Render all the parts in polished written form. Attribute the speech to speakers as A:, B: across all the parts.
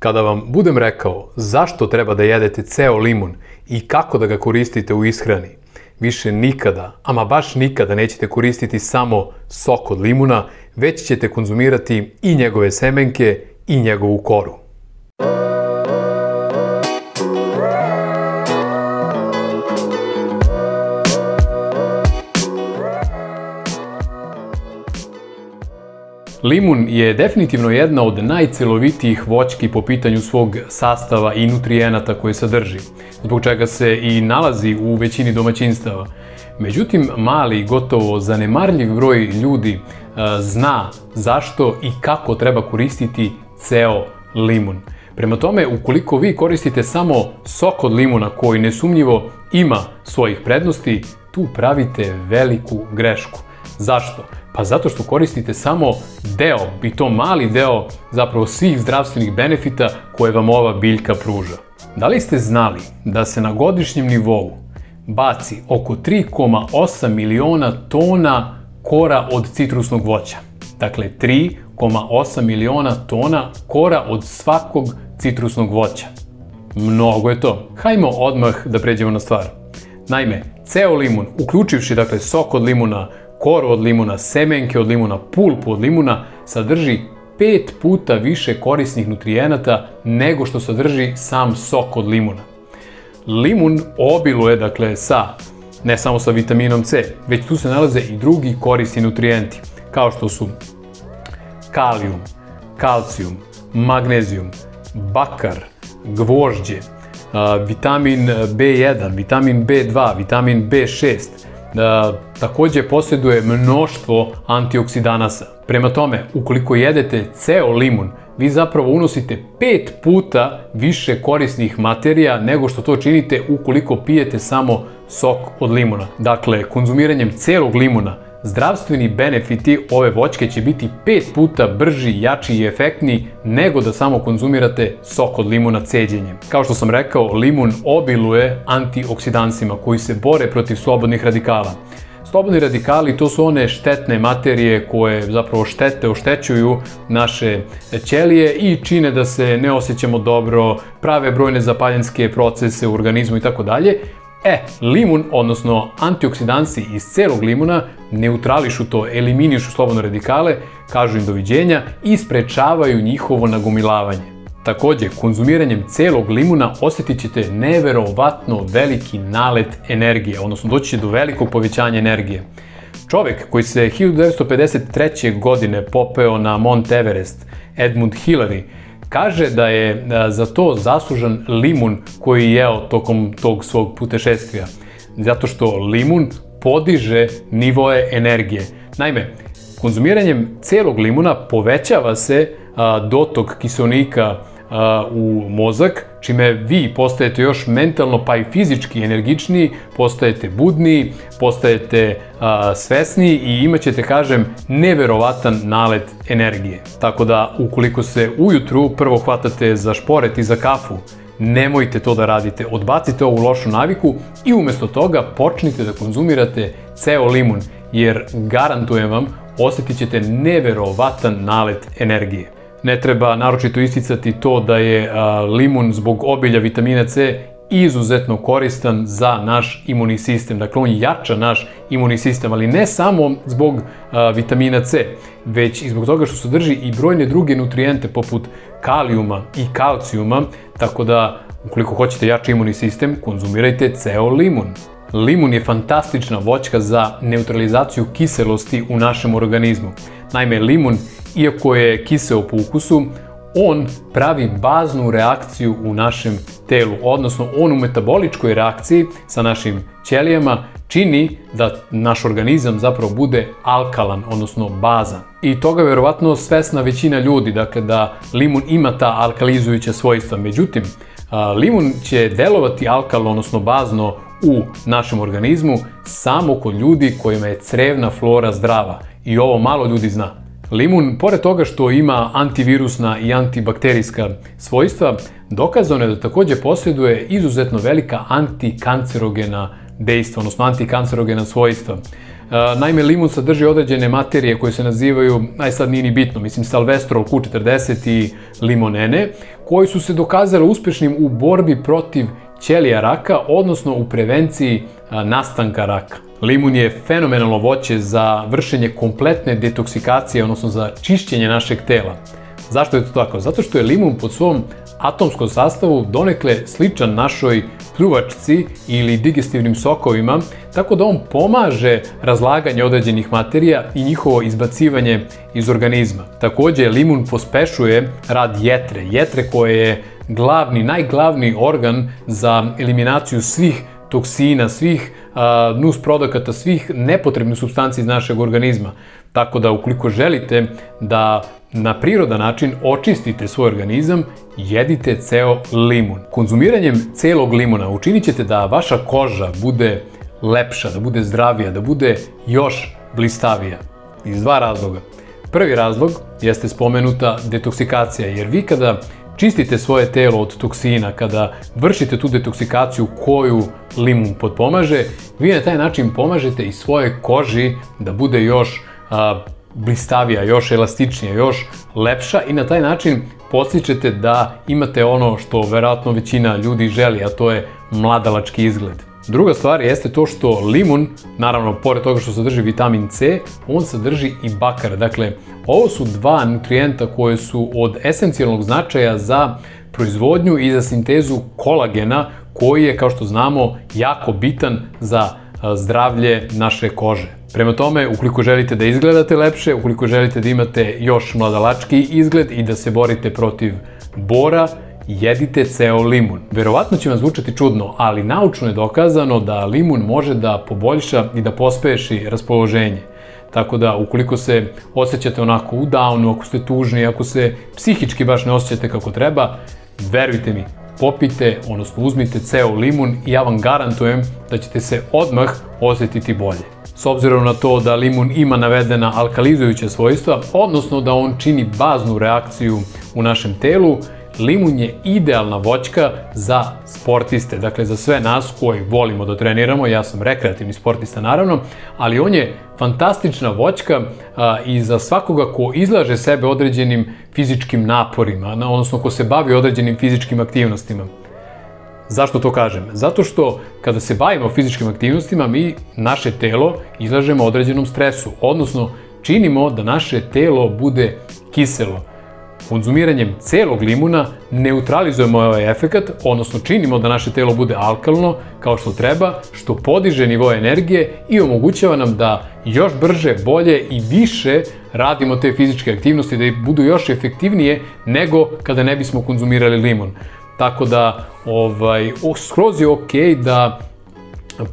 A: Kada vam budem rekao zašto treba da jedete ceo limun i kako da ga koristite u ishrani, više nikada, ama baš nikada nećete koristiti samo sok od limuna, već ćete konzumirati i njegove semenke i njegovu koru. Limun je definitivno jedna od najcelovitijih voćki po pitanju svog sastava i nutrijenata koje sadrži, zbog čega se i nalazi u većini domaćinstava. Međutim, mali, gotovo zanemarljiv broj ljudi zna zašto i kako treba koristiti ceo limun. Prema tome, ukoliko vi koristite samo sok od limuna koji nesumnjivo ima svojih prednosti, tu pravite veliku grešku. Zašto? Pa zato što koristite samo deo, i to mali deo, zapravo svih zdravstvenih benefita koje vam ova biljka pruža. Da li ste znali da se na godišnjem nivou baci oko 3,8 miliona tona kora od citrusnog voća? Dakle, 3,8 miliona tona kora od svakog citrusnog voća. Mnogo je to. Hajmo odmah da pređemo na stvar. Naime, ceo limun, uključivši dakle sok od limuna, koru od limuna, semenke od limuna, pulpu od limuna, sadrži 5 puta više korisnih nutrijenata nego što sadrži sam sok od limuna. Limun obiluje, dakle, ne samo sa vitaminom C, već tu se nalaze i drugi korisni nutrijenti, kao što su kalijum, kalcijum, magnezijum, bakar, gvožđe, vitamin B1, vitamin B2, vitamin B6, takođe posjeduje mnoštvo antioksidanasa. Prema tome, ukoliko jedete ceo limun, vi zapravo unosite 5 puta više korisnih materija nego što to činite ukoliko pijete samo sok od limuna. Dakle, konzumiranjem celog limuna, zdravstveni benefiti ove voćke će biti 5 puta brži, jači i efektniji nego da samo konzumirate sok od limuna ceđenjem. Kao što sam rekao, limun obiluje antioksidansima koji se bore protiv slobodnih radikala. Slobodni radikali to su one štetne materije koje zapravo oštećuju naše ćelije i čine da se ne osjećamo dobro, prave brojne zapaljenske procese u organizmu i tako dalje. Limun, odnosno antioksidansi iz celog limuna, neutrališu to, eliminišu slobodne radikale, kažu im doviđenja i sprečavaju njihovo nagomilavanje. Takođe, konzumiranjem celog limuna osjetit ćete neverovatno veliki nalet energije, odnosno doći će do velikog povećanja energije. Čovek koji se 1953. godine popeo na Mont Everest, Edmund Hillary, kaže da je za to zaslužan limun koji je jeo tokom tog svog putešestvija, zato što limun podiže nivoe energije. Naime, konzumiranjem celog limuna povećava se dotok kiseonika u mozak, čime vi postajete još mentalno pa i fizički energičniji, postajete budniji, postajete svesniji i imat ćete, kažem, neverovatan nalet energije. Tako da, ukoliko se ujutru prvo hvatate za šporet i za kafu, nemojte to da radite, odbacite ovu lošu naviku i umesto toga počnite da konzumirate ceo limun, jer garantujem vam, osjetit ćete neverovatan nalet energije. Ne treba naročito isticati to da je limun zbog obilja vitamina C izuzetno koristan za naš imunni sistem. Dakle, on jača naš imunni sistem, ali ne samo zbog vitamina C, već i zbog toga što sadrži i brojne druge nutrijente poput kalijuma i kalcijuma, tako da ukoliko hoćete jači imunni sistem, konzumirajte ceo limun. Limun je fantastična voćka za neutralizaciju kiselosti u našem organizmu. Naime, limun, iako je kiseo po ukusu, on pravi baznu reakciju u našem telu, odnosno on u metaboličkoj reakciji sa našim ćelijama čini da naš organizam zapravo bude alkalan, odnosno bazan. I toga je verovatno svesna većina ljudi, dakle da limun ima ta alkalizujuća svojstva. Međutim, limun će delovati alkalno, odnosno bazno u našem organizmu samo kod ljudi kojima je crevna flora zdrava. I ovo malo ljudi zna. Limun, pored toga što ima antivirusna i antibakterijska svojstva, dokazano je da takođe posjeduje izuzetno velika antikancerogena dejstva, odnosno antikancerogena svojstva. Naime, limun sadrži određene materije koje se nazivaju, aj sad nije ni bitno, mislim salvestrol, Q40 i limonene, koji su se dokazali uspešnim u borbi protiv ćelija raka, odnosno u prevenciji nastanka raka. Limun je fenomenalno voće za vršenje kompletne detoksikacije, odnosno za čišćenje našeg tela. Zašto je to tako? Zato što je limun po svom atomskom sastavu donekle sličan našoj pljuvačci ili digestivnim sokovima, tako da on pomaže razlaganje određenih materija i njihovo izbacivanje iz organizma. Takođe, limun pospešuje rad jetre koje je najglavniji organ za eliminaciju svih toksina, svih nusprodukata, svih nepotrebnih supstanci iz našeg organizma. Tako da ukoliko želite da na prirodan način očistite svoj organizam, jedite ceo limun. Konzumiranjem celog limuna učinit ćete da vaša koža bude lepša, da bude zdravija, da bude još blistavija. Iz dva razloga. Prvi razlog jeste spomenuta detoksikacija, jer vi kada čistite svoje telo od toksina, kada vršite tu detoksikaciju koju limun potpomaže, vi na taj način pomažete i svojoj koži da bude još blistavija, još elastičnija, još lepša i na taj način podstičete da imate ono što verovatno većina ljudi želi, a to je mladalački izgled. Druga stvar jeste to što limun, naravno, pored toga što sadrži vitamin C, on sadrži i bakar. Dakle, ovo su dva nutrijenta koje su od esencijalnog značaja za proizvodnju i za sintezu kolagena, koji je, kao što znamo, jako bitan za zdravlje naše kože. Prema tome, ukoliko želite da izgledate lepše, ukoliko želite da imate još mladalački izgled i da se borite protiv bora, jedite ceo limun. Verovatno će vam zvučati čudno, ali naučno je dokazano da limun može da poboljša i da pospeši raspoloženje. Tako da, ukoliko se osjećate onako u downu, ako ste tužni, ako se psihički baš ne osjećate kako treba, verujte mi, popite, odnosno uzmite ceo limun i ja vam garantujem da ćete se odmah osjetiti bolje. S obzirom na to da limun ima navedena alkalizujuća svojstva, odnosno da on čini baznu reakciju u našem telu, limun je idealna voćka za sportiste, dakle za sve nas koji volimo da treniramo, ja sam rekreativni sportista naravno, ali on je fantastična voćka i za svakoga ko izlaže sebe određenim fizičkim naporima, odnosno ko se bavi određenim fizičkim aktivnostima. Zašto to kažem? Zato što kada se bavimo fizičkim aktivnostima, mi naše telo izlažemo određenom stresu, odnosno činimo da naše telo bude kiselo. Konzumiranjem celog limuna neutralizujemo ovaj efekat, odnosno činimo da naše telo bude alkalno, kao što treba, što podiže nivo energije i omogućava nam da još brže, bolje i više radimo te fizičke aktivnosti, da budu još efektivnije nego kada ne bismo konzumirali limun. Tako da, skroz je okej da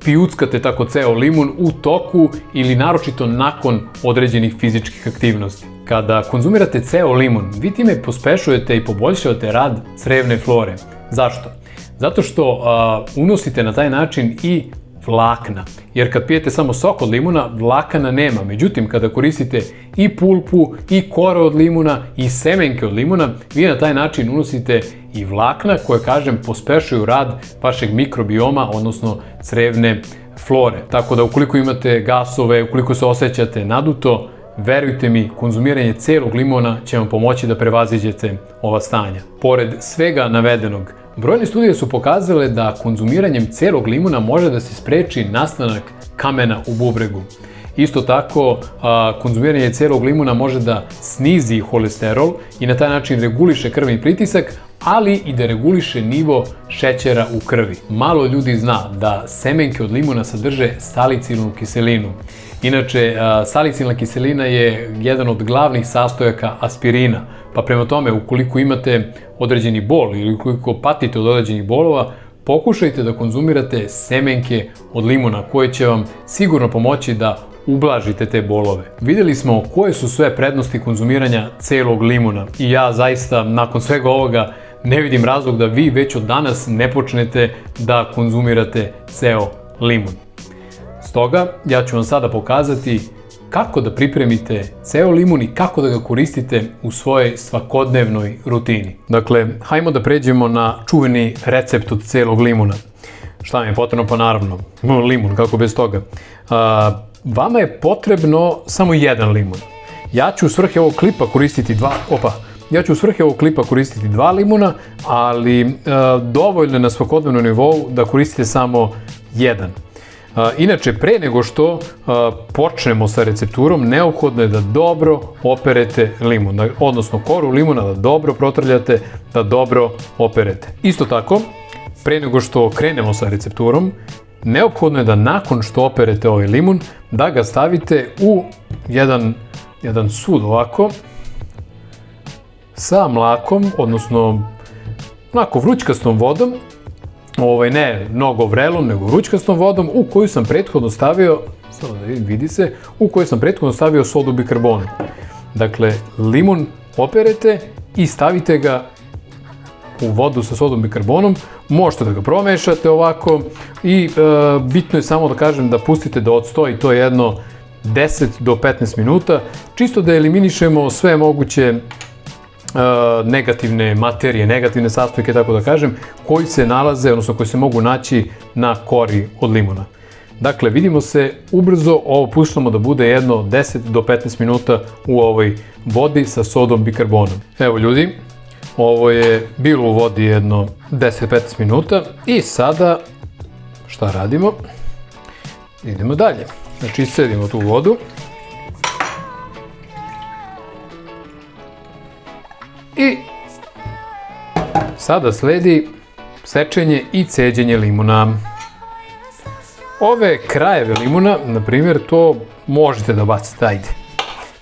A: pijuckate tako ceo limun u toku ili naročito nakon određenih fizičkih aktivnosti. Kada konzumirate ceo limun, vi time pospešujete i poboljšavate rad crevne flore. Zašto? Zato što unosite na taj način i vlakna. Jer kad pijete samo sok od limuna, vlakana nema. Međutim, kada koristite i pulpu, i kore od limuna, i semenke od limuna, vi na taj način unosite i vlakna koje, kažem, pospešuju rad vašeg mikrobioma, odnosno crevne flore. Tako da ukoliko imate gasove, ukoliko se osjećate naduto, verujte mi, konzumiranje celog limuna će vam pomoći da prevaziđete ova stanja. Pored svega navedenog, brojne studije su pokazale da konzumiranjem celog limuna može da se spreči nastanak kamena u bubregu. Isto tako, konzumiranje celog limuna može da snizi holesterol i na taj način reguliše krvni pritisak, ali i da reguliše nivo šećera u krvi. Malo ljudi zna da semenke od limuna sadrže salicilnu kiselinu. Inače, salicilna kiselina je jedan od glavnih sastojaka aspirina, pa prema tome, ukoliko imate određeni bol ili ukoliko patite od određenih bolova, pokušajte da konzumirate semenke od limuna koje će vam sigurno pomoći da ublažite te bolove. Videli smo koje su sve prednosti konzumiranja celog limuna i ja zaista nakon svega ovoga ne vidim razlog da vi već od danas ne počnete da konzumirate ceo limun. Stoga, ja ću vam sada pokazati kako da pripremite ceo limun i kako da ga koristite u svojoj svakodnevnoj rutini. Dakle, hajmo da pređemo na čuveni recept od celog limuna. Šta mi je potrebno? Pa naravno, limun, kako bez toga. vama je potrebno samo jedan limun. Ja ću u svrhe ovog klipa koristiti dva limuna, ali dovoljno je na svakodnevnom nivou da koristite samo jedan. Inače, pre nego što počnemo sa recepturom, neophodno je da dobro operete limun, odnosno koru limuna da dobro protrljate, da dobro operete. Isto tako, pre nego što krenemo sa recepturom, neophodno je da nakon što operete ovaj limun, da ga stavite u jedan sud ovako, sa mlakom, odnosno onako vrućkastom vodom, ne mnogo vrelom, nego vrućkastom vodom, u koju sam prethodno stavio, samo da vidim, vidi se, u koju sam prethodno stavio sodu bikarbonu. Dakle, limun operete i stavite ga u vodu sa sodom bikarbonom, možete da ga promešate ovako i bitno je samo da kažem da pustite da odstoji to jedno 10 do 15 minuta, čisto da eliminišemo sve moguće negativne materije, negativne sastojke, tako da kažem, koji se nalaze, odnosno koji se mogu naći na kori od limuna. Dakle, vidimo se ubrzo, ovo puštamo da bude jedno 10 do 15 minuta u ovoj vodi sa sodom bikarbonom. Evo ljudi, ovo je bilo u vodi jedno 10-15 minuta i sada šta radimo? Idemo dalje. Znači, iscedimo tu vodu. I sada sledi sečenje i ceđenje limuna. Ove krajeve limuna, na primjer, to možete da bacite, ajde.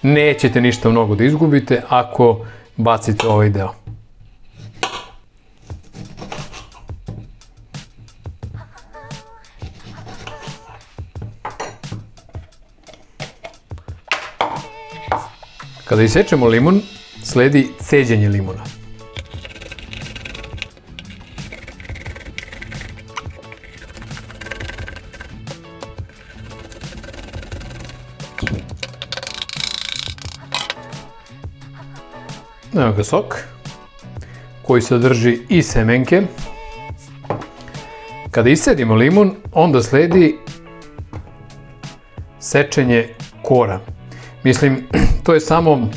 A: Nećete ništa mnogo da izgubite ako bacite ovaj deo. Kada isečemo limun, sledi ceđenje limuna. Evo ga sok, koji sadrži i semenke. Kada iscedimo limun, onda sledi sečenje kora. Mislim, to je samo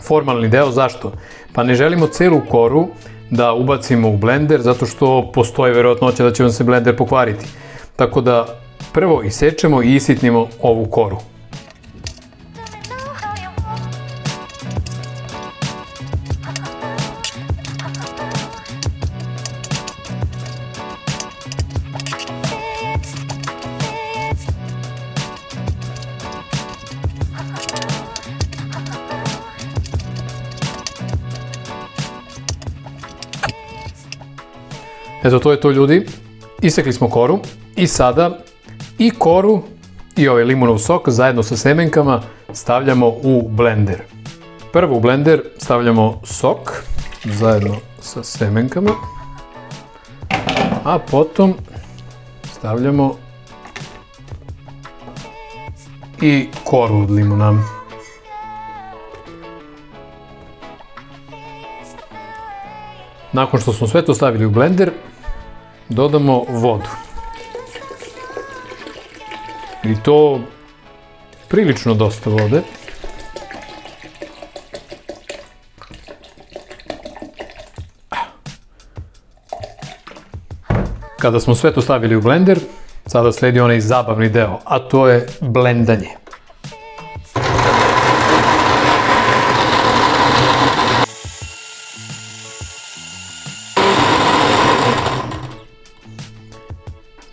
A: formalni deo. Zašto? Pa ne želimo celu koru da ubacimo u blender, zato što postoji verovatnoća da će vam se blender pokvariti. Tako da prvo isečemo i isitnimo ovu koru. Eto, to je to ljudi, isekli smo koru i sada i koru i ovaj limunov sok zajedno sa semenkama stavljamo u blender. Prvo u blender stavljamo sok zajedno sa semenkama, a potom stavljamo i koru od limuna. Nakon što smo sve to stavili u blender, dodamo vodu. I to prilično dosta vode. Kada smo sve to stavili u blender, sada sledi onaj zabavni deo, a to je blendanje.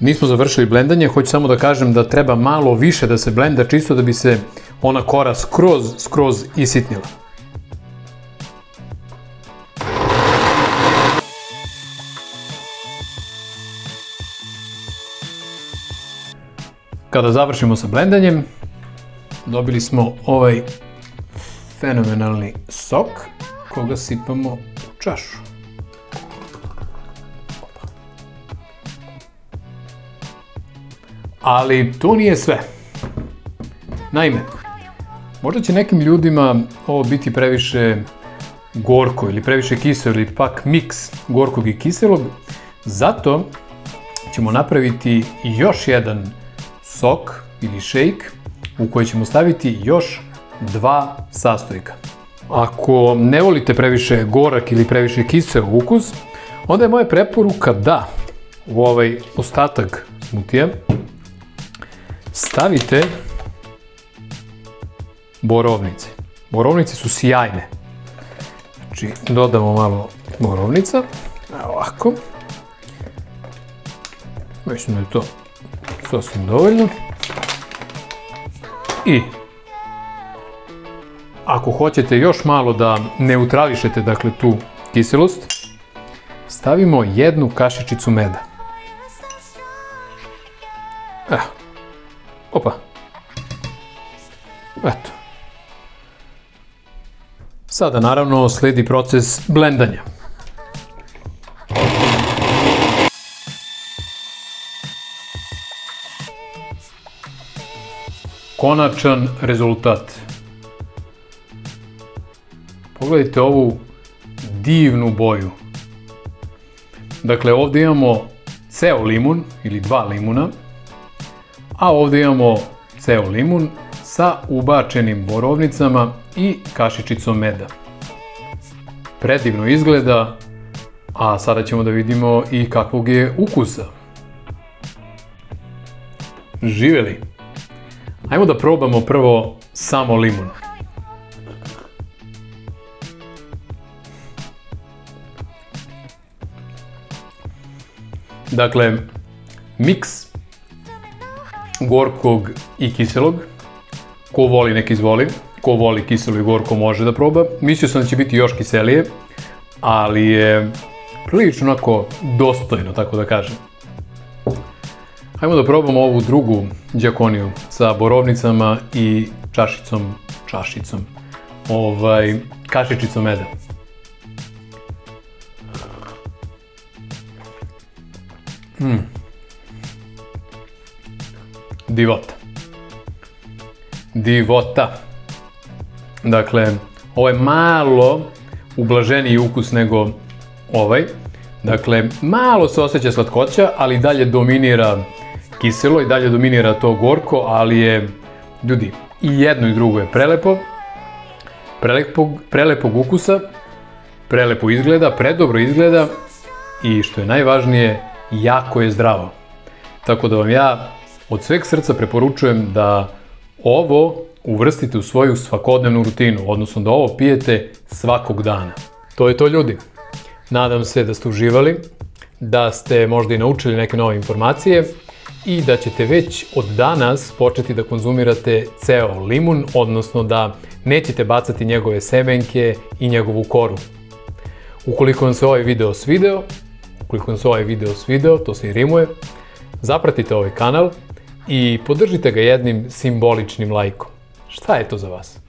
A: Nismo završili blendanje, hoću samo da kažem da treba malo više da se blenda, čisto da bi se ona kora skroz isitnila. Kada završimo sa blendanjem, dobili smo ovaj fenomenalni sok koga sipamo u čašu. Ali to nije sve. Naime, možda će nekim ljudima ovo biti previše gorko ili previše kiselo ili pak miks gorkog i kiselog, zato ćemo napraviti još jedan sok ili shake u kojoj ćemo staviti još 2 sastojka. Ako ne volite previše gorak ili previše kiseo ukus, onda je moja preporuka da u ovaj ostatak smutija stavite borovnice. Borovnice su sjajne. Znači, dodamo malo borovnica. Ovako. Mislim da je to sasvim dovoljno. I ako hoćete još malo da neutrališete, dakle, tu kiselost, stavimo 1 kašičicu meda. Opa. Eto. Sada, naravno, sledi proces blendanja. Konačan rezultat. Pogledajte ovu divnu boju. Dakle, ovdje imamo ceo limun ili 2 limuna, a ovdje imamo ceo limun sa ubačenim borovnicama i kašičicom meda. Predivno izgleda, a sada ćemo da vidimo i kakvog je ukusa. Živeli! Ajmo da probamo prvo samo limun. Dakle, miks gorkog i kiselog. Ko voli nek izvoli, ko voli kiselo i gorko može da proba. Mislio sam da će biti još kiselije, ali je prilično onako dostojno, tako da kažem. Hajmo da probamo ovu drugu đakoniju sa borovnicama i kašičicom meda. Divota. Divota. Dakle, ovo je malo ublaženiji ukus nego ovaj. Dakle, malo se osjeća slatkoća, ali dalje dominira kiselo i dalje dominira to gorko, ali je, ljudi, i jedno i drugo je prelepo. Prelepog ukusa, prelepo izgleda, predobro izgleda i što je najvažnije, jako je zdravo. Tako da vam ja od sveg srca preporučujem da ovo uvrstite u svoju svakodnevnu rutinu, odnosno da ovo pijete svakog dana. To je to, ljudi. Nadam se da ste uživali, da ste možda i naučili neke nove informacije i da ćete već od danas početi da konzumirate ceo limun, odnosno da nećete bacati njegove semenke i njegovu koru. Ukoliko vam se ovaj video svideo, to se i rimuje, zapratite ovaj kanal i podržite ga jednim simboličnim lajkom. Šta je to za vas?